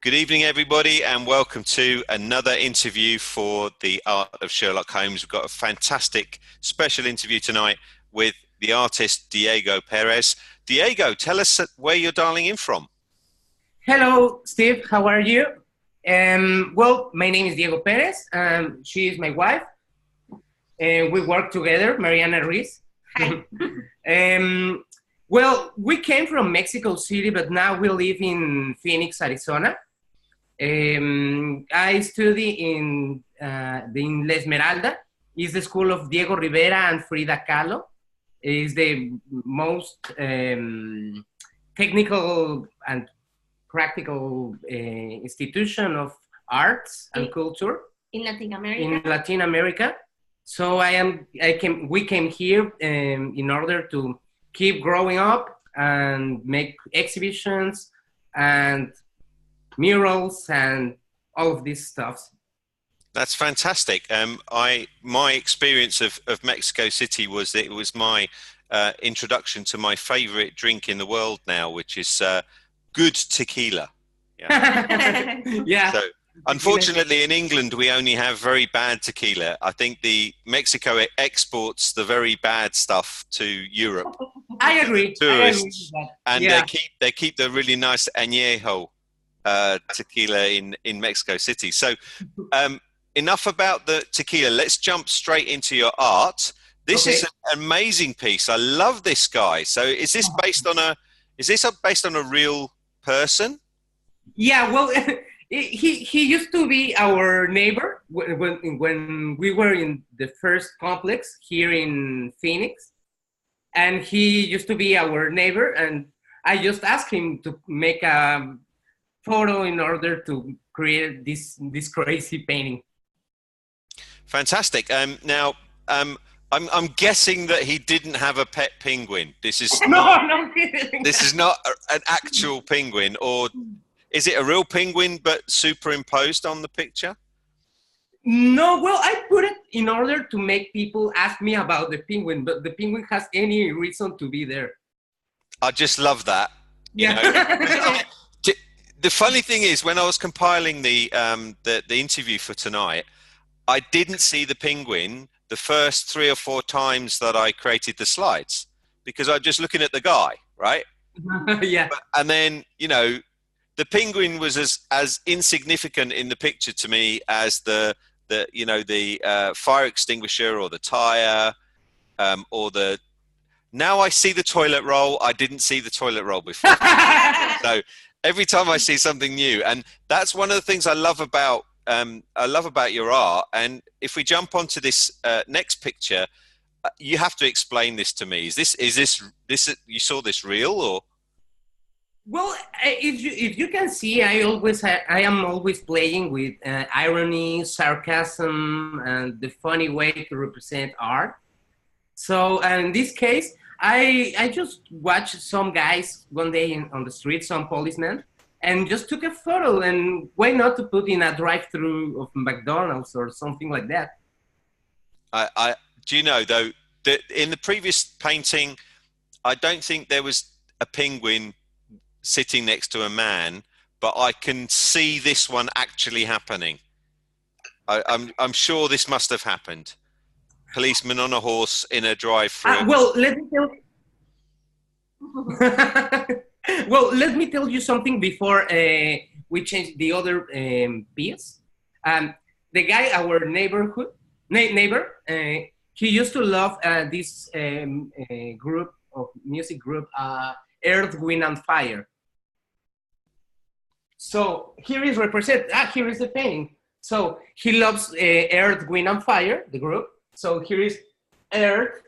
Good evening, everybody, and welcome to another interview for the Art of Sherlock Holmes. We've got a fantastic special interview tonight with the artist Diego Perez. Diego, tell us where you're dialing in from. Hello, Steve. How are you? Well, my name is Diego Perez. She is my wife. We work together, Mariana Ruiz. Hi. Well, we came from Mexico City, but now we live in Phoenix, Arizona. I study in La Esmeralda. It's the school of Diego Rivera and Frida Kahlo. It's the most technical and practical institution of arts and culture in Latin America. In Latin America. So we came here in order to keep growing up and make exhibitions and murals and all of these stuff. That's fantastic. My experience of Mexico City was that it was my introduction to my favorite drink in the world now, which is good tequila. Yeah. Yeah. So, unfortunately, in England, we only have very bad tequila. I think Mexico exports the very bad stuff to Europe. I agree. Tourists. And yeah. they keep the really nice añejo tequila in Mexico City. So enough about the tequila. Let's jump straight into your art. This is an amazing piece. I love this guy. So is this based on a real person? Yeah, well, he used to be our neighbor when we were in the first complex here in Phoenix, and he used to be our neighbor, and I just asked him to make a photo in order to create this crazy painting. Fantastic. Now, I'm guessing that he didn't have a pet penguin. This is no. This is not an actual penguin, or is it a real penguin but superimposed on the picture? No, well, I put it in order to make people ask me about the penguin, but the penguin has any reason to be there. I just love that. You Yeah. know? The funny thing is, when I was compiling the interview for tonight, I didn't see the penguin the first 3 or 4 times that I created the slides, because I'm just looking at the guy, right? Yeah. And then, the penguin was as insignificant in the picture to me as the fire extinguisher or the tire now I see the toilet roll. I didn't see the toilet roll before. So every time I see something new, and that's one of the things I love about your art. And if we jump onto this next picture, you have to explain this to me. Is this you saw this real, or? Well, if you can see, I am always playing with irony, sarcasm, and the funny way to represent art. So in this case, I just watched some guys one day on the street, some policemen, and just took a photo. And why not to put in a drive-through of McDonald's or something like that? Do you know, though, that in the previous painting, I don't think there was a penguin sitting next to a man, but I can see this one actually happening. I'm sure this must have happened. Policeman on a horse in a drive-through. Well, let me tell you something before we change the other piece. The guy, our neighbor, he used to love this music group, Earth, Wind and Fire. So here is here is the painting. So he loves Earth, Wind and Fire, the group. So here is Earth,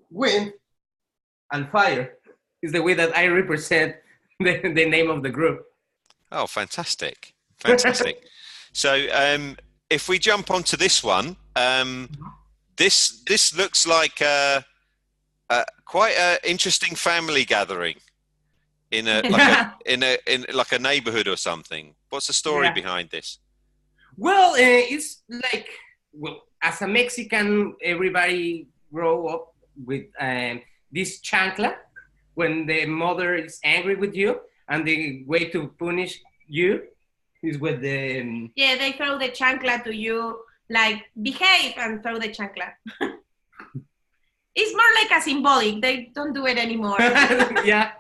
Wind and Fire. Is the way that I represent the name of the group. Oh, fantastic. Fantastic. So if we jump onto this one, this looks like quite an interesting family gathering in like a neighborhood or something. What's the story behind this? Well, it's like, as a Mexican, everybody grow up with this chancla when the mother is angry with you, and the way to punish you is with the Yeah, they throw the chancla to you, like behave and throw the chancla. It's more like a symbolic. They don't do it anymore. yeah.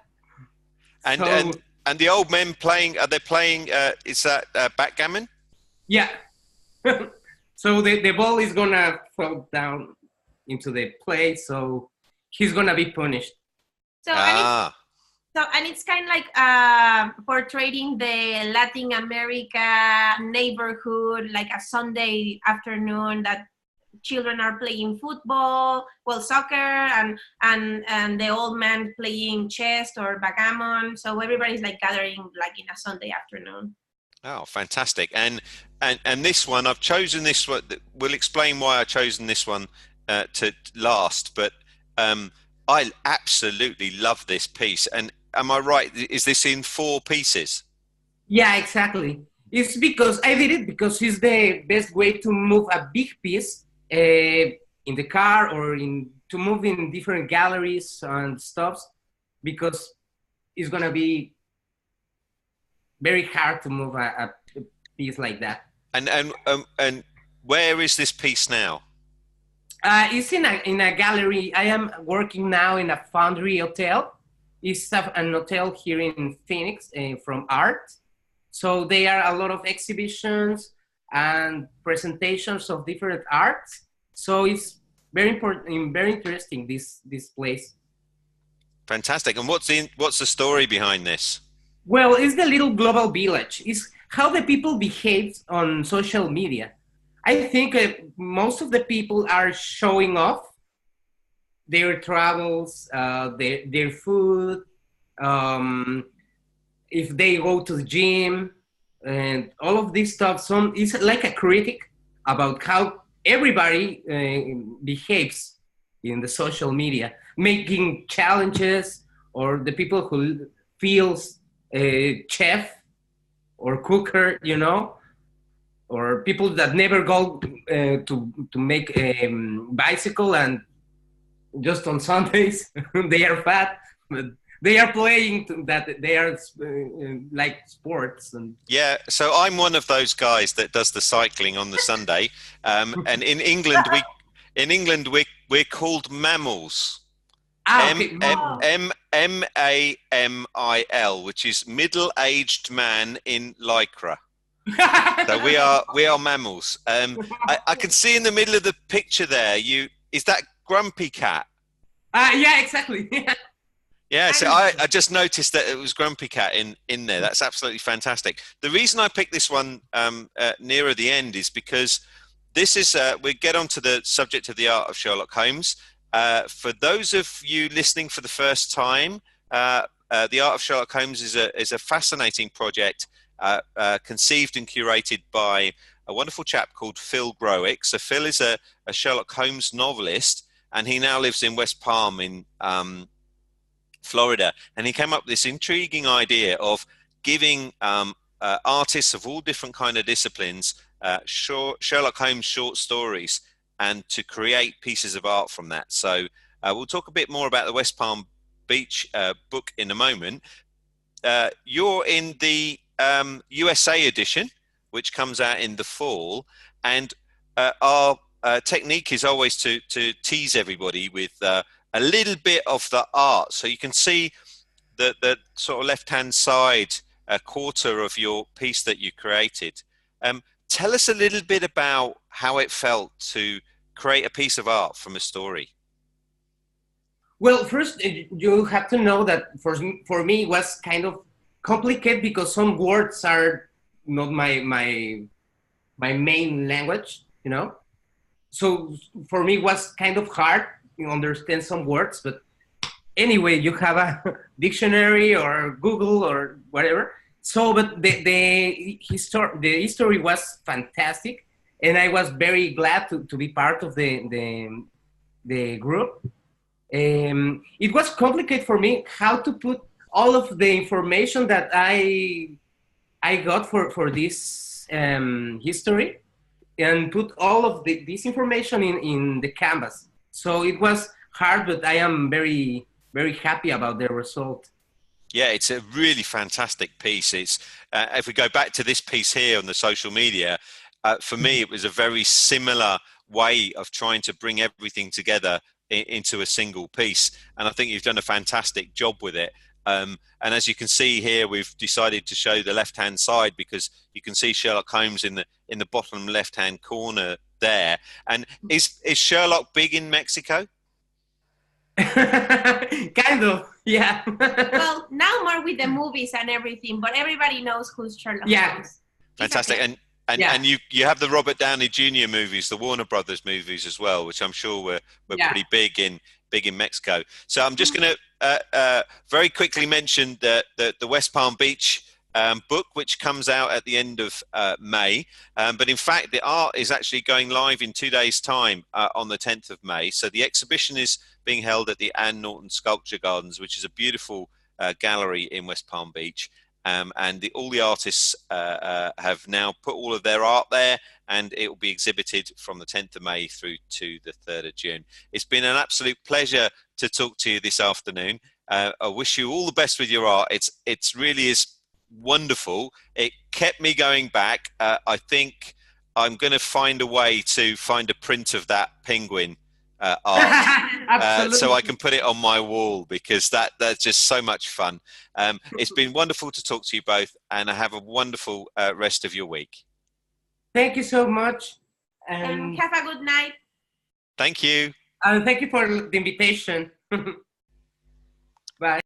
And So and the old men playing, are they playing, is that backgammon? yeah. So the ball is gonna fall down into the plate, so he's gonna be punished. So Ah, and it's kind of like portraying the Latin America neighborhood, like a Sunday afternoon that children are playing football, well, soccer, and the old man playing chess or backgammon. So everybody's like gathering like in a Sunday afternoon. oh, fantastic. And this one, I've chosen this one. We'll explain why I've chosen this one to last, but I absolutely love this piece. And am I right? Is this in 4 pieces? Yeah, exactly. It's because I did it because it's the best way to move a big piece in the car or in to move in different galleries and stuffs because it's gonna be very hard to move a piece like that. And where is this piece now? It's in a gallery. I am working now in a Foundry hotel. It's an hotel here in Phoenix from art. So there are a lot of exhibitions and presentations of different arts. So it's very important, very interesting. This place. Fantastic. And what's the story behind this? Well, it's the little global village. It's how the people behave on social media. I think most of the people are showing off their travels, their food, um, if they go to the gym, and all of this stuff. Some it's like a critic about how everybody behaves in the social media, making challenges, or the people who feels chef or cooker, or people that never go to make a bicycle and just on Sundays they are fat, but they are playing that they are like sports and Yeah, so I'm one of those guys that does the cycling on the Sunday, and in England we're called mammals. M okay. M M MAMIL, which is middle-aged man in lycra. So we are mammals. I can see in the middle of the picture there. Is that Grumpy Cat? Yeah, exactly. Yeah, so I just noticed that it was Grumpy Cat in there. That's absolutely fantastic. The reason I picked this one nearer the end is because this is we get onto the subject of the Art of Sherlock Holmes. For those of you listening for the first time, the Art of Sherlock Holmes is a fascinating project conceived and curated by a wonderful chap called Phil Growick. So Phil is a Sherlock Holmes novelist, and he now lives in West Palm in Florida. And he came up with this intriguing idea of giving artists of all different kind of disciplines Sherlock Holmes short stories and to create pieces of art from that. So we'll talk a bit more about the West Palm Beach book in a moment. You're in the USA edition, which comes out in the fall, and our technique is always to tease everybody with a little bit of the art. So you can see the sort of left-hand side quarter of your piece that you created. Tell us a little bit about how it felt to create a piece of art from a story. Well, first you have to know that for me it was kind of complicated because some words are not my main language. So for me it was kind of hard to understand some words, but anyway, you have a dictionary or Google or whatever. So, but the history was fantastic, and I was very glad to be part of the group. It was complicated for me how to put all of the information that I got for this history and put all of this information in the canvas. So it was hard, but I am very, very happy about the result. Yeah, it's a really fantastic piece. It's if we go back to this piece here on the social media, for me, it was a very similar way of trying to bring everything together into a single piece. And I think you've done a fantastic job with it. And as you can see here, we've decided to show the left-hand side because you can see Sherlock Holmes in the bottom left-hand corner there. And is Sherlock big in Mexico? Kind of, yeah. Well, now more with the movies and everything, but everybody knows who's Sherlock Holmes. Fantastic. And you have the Robert Downey Jr. movies, the Warner Brothers movies as well, which I'm sure were pretty big in Mexico. So I'm just going to very quickly mention the West Palm Beach book, which comes out at the end of May. But in fact, the art is actually going live in 2 days' time on the 10th of May. So the exhibition is being held at the Anne Norton Sculpture Gardens, which is a beautiful gallery in West Palm Beach. And all the artists have now put all of their art there, and it will be exhibited from the 10th of May through to the 3rd of June. It's been an absolute pleasure to talk to you this afternoon. I wish you all the best with your art. It's really is wonderful. It kept me going back. I think I'm going to find a way to find a print of that penguin art so I can put it on my wall, because that's just so much fun. It's been wonderful to talk to you both, and have a wonderful rest of your week. Thank you so much. And have a good night. Thank you. Thank you for the invitation. Bye.